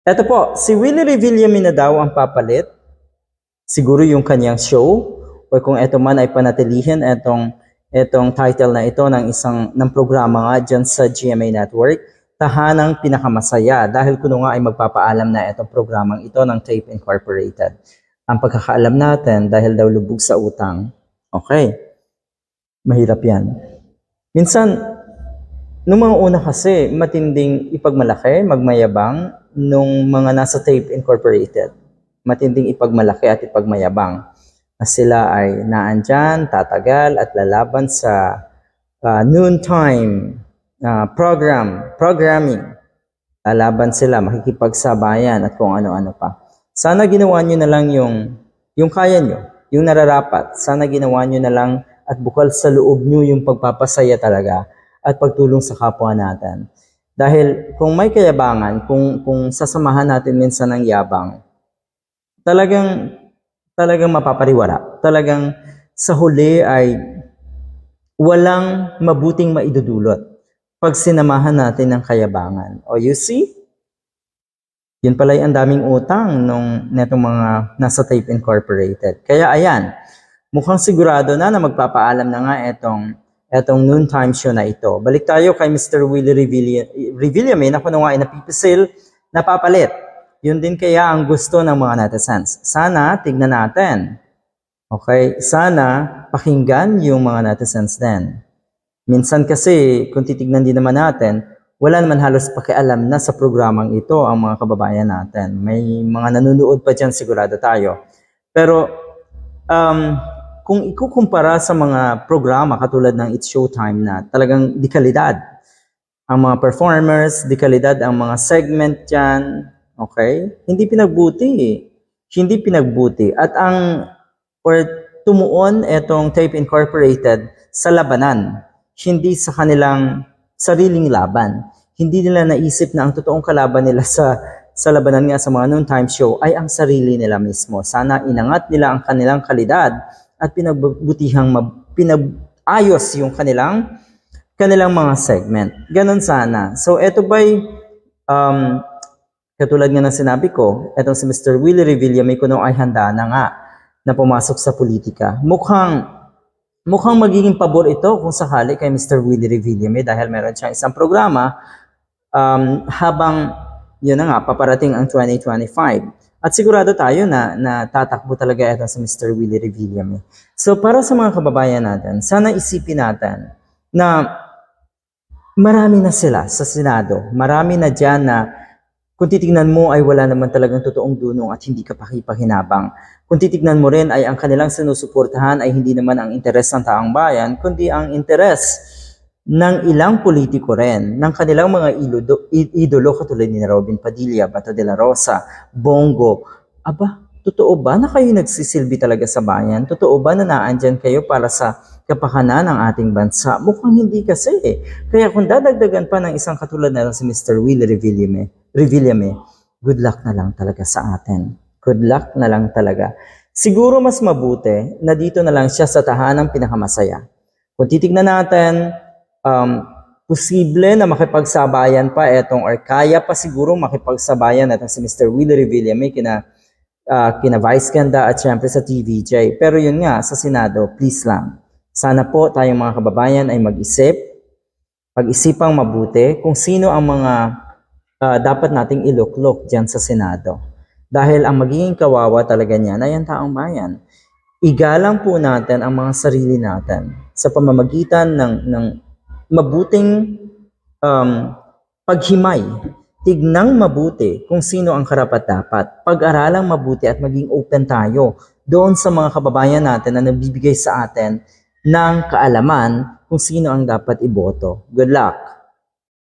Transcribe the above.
Eto po, si Willie Revillame na daw ang papalit. Siguro yung kanyang show o kung eto man ay panatilihin etong title na ito ng programa nga dyan sa GMA Network, Tahanang Pinakamasaya, dahil kuno nga ay magpapaalam na itong programang ito ng Tape Incorporated. Ang pagkakaalam natin dahil daw lubog sa utang. Okay, mahirap yan. Minsan, nung mga una kasi, matinding ipagmalaki, magmayabang nung mga nasa Tape Incorporated. Matinding ipagmalaki at ipagmayabang na sila ay naandyan, tatagal at lalaban sa noontime programming. Lalaban sila, makikipagsabayan at kung ano-ano pa. Sana ginawa nyo na lang yung kaya nyo, yung nararapat. Sana ginawa nyo na lang at bukal sa loob nyo yung pagpapasaya talaga at pagtulong sa kapwa natin. Dahil kung may kayabangan, kung sasamahan natin minsan ng yabang, talagang mapapariwara. Talagang sa huli ay walang mabuting maidudulot pag sinamahan natin ng kayabangan. O you see? Yun pala ang daming utang netong mga nasa Tape Incorporated. Kaya ayan, mukhang sigurado na magpapaalam na nga etong noontime show na ito. Balik tayo kay Mr. Willie Revillame na kuno nga ay napipisil, napapalit. Yun din kaya ang gusto ng mga netizens. Sana tignan natin. Okay? Sana pakinggan yung mga netizens din. Minsan kasi, kung titignan din naman natin, wala naman halos pakialam na sa programang ito ang mga kababayan natin. May mga nanonood pa dyan, sigurado tayo. Pero, kung ikukumpara sa mga programa katulad ng It's Showtime na talagang di kalidad, ang mga performers, di kalidad ang mga segment dyan, okay? Hindi pinagbuti. At tumuon etong Tape Incorporated sa labanan, hindi sa kanilang sariling laban. Hindi nila naisip na ang totoong kalaban nila sa labanan nga sa mga noontime show ay ang sarili nila mismo. Sana inangat nila ang kanilang kalidad at pinag-ayos yung kanilang mga segment. Ganon sana. So eto ba'y katulad nga ng sinabi ko, etong si Mr. Willie Revillame kuno ay handa na nga na pumasok sa politika. Mukhang magiging pabor ito kung sakali kay Mr. Willie Revillame dahil meron siyang isang programa habang yun na nga, paparating ang 2025. At sigurado tayo na tatakbo talaga ito sa Mr. Willie Revillame. So para sa mga kababayan natin, sana isipin natin na marami na sila sa Senado. Marami na dyan na kung titignan mo ay wala naman talagang totoong dunong at hindi ka pakipahinabang. Kung titignan mo rin ay ang kanilang sinusuportahan ay hindi naman ang interes ng taong bayan, kundi ang interes ng ilang politiko rin, ng kanilang mga idolo katulad ni Robin Padilla, Bato de la Rosa, Bongo. Aba, totoo ba na kayo nagsisilbi talaga sa bayan? Totoo ba na naandyan kayo para sa kapakanan ng ating bansa? Mukhang hindi kasi eh. Kaya kung dadagdagan pa ng isang katulad na si Mr. Willie Revillame, good luck na lang talaga sa atin. Good luck na lang talaga. Siguro mas mabuti na dito na lang siya sa tahanang pinakamasaya. Kung titignan natin, posible na makipagsabayan pa or kaya pa siguro makipagsabayan itong si Mr. Willie Revillame kina Vice Ganda at syempre sa TVJ. Pero yun nga, sa Senado, please lang. Sana po tayong mga kababayan ay pag-isipang mabuti kung sino ang mga dapat nating iluklok dyan sa Senado. Dahil ang magiging kawawa talaga niyan ay ang taong bayan. Igalang po natin ang mga sarili natin sa pamamagitan ng mabuting paghimay. Tignang mabuti kung sino ang karapat-dapat. Pag-aralang mabuti at maging open tayo doon sa mga kababayan natin na nagbibigay sa atin ng kaalaman kung sino ang dapat iboto. Good luck!